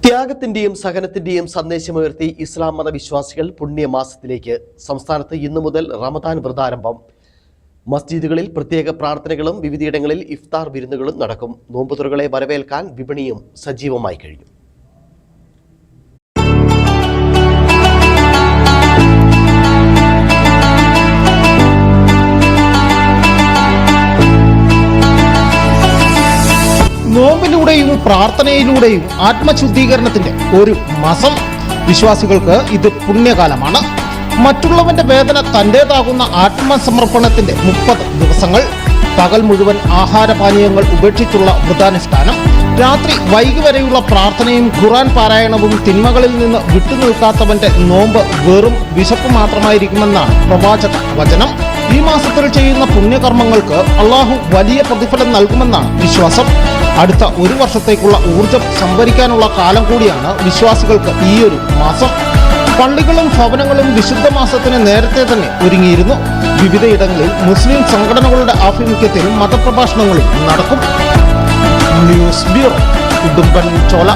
ത്യാഗത്തിന്റെയും സഹനത്തിന്റെയും സന്ദേശമുയർത്തി ഇസ്ലാം മതവിശ്വാസികൾ പുണ്യമാസത്തിലേക്ക്. സംസ്ഥാനത്ത് ഇന്നു മുതൽ റമദാൻ വ്രതാരംഭം. മസ്ജിദുകളിൽ പ്രത്യേക പ്രാർത്ഥനകളും വിവിധയിടങ്ങളിൽ ഇഫ്താർ വിരുന്നുകളും നടക്കും. നോമ്പുതുറകളെ വരവേൽക്കാൻ വിപണിയും സജീവമായി കഴിഞ്ഞു. നോമ്പിലൂടെയും പ്രാർത്ഥനയിലൂടെയും ആത്മശുദ്ധീകരണത്തിന്റെ ഒരു മാസം. വിശ്വാസികൾക്ക് ഇത് പുണ്യകാലമാണ്. മറ്റുള്ളവന്റെ വേദന തന്റേതാകുന്ന ആത്മസമർപ്പണത്തിന്റെ 30 ദിവസങ്ങൾ. പകൽ മുഴുവൻ ആഹാരപാനീയങ്ങൾ ഉപേക്ഷിച്ചുള്ള വ്രതാനുഷ്ഠാനം. രാത്രി വൈകി വരെയുള്ള പ്രാർത്ഥനയും ഖുർആൻ പാരായണവും. തിന്മകളിൽ നിന്ന് വിട്ടുനിൽക്കാത്തവന്റെ നോമ്പ് വെറും വിശപ്പ് മാത്രമായിരിക്കുമെന്നാണ് പ്രവാചക വചനം. ഈ മാസത്തിൽ ചെയ്യുന്ന പുണ്യകർമ്മങ്ങൾക്ക് അള്ളാഹു വലിയ പ്രതിഫലം നൽകുമെന്നാണ് വിശ്വാസം. അടുത്ത ഒരു വർഷത്തേക്കുള്ള ഊർജം സംഭരിക്കാനുള്ള കാലം കൂടിയാണ് വിശ്വാസികൾക്ക് ഈയൊരു മാസം. പള്ളികളും ഭവനങ്ങളും വിശുദ്ധ മാസത്തിന് നേരത്തെ തന്നെ ഒരുങ്ങിയിരുന്നു. വിവിധയിടങ്ങളിൽ മുസ്ലിം സംഘടനകളുടെ ആഭിമുഖ്യത്തിൽ മതപ്രഭാഷണങ്ങളും നടക്കും. News bureau, Udumbanchola.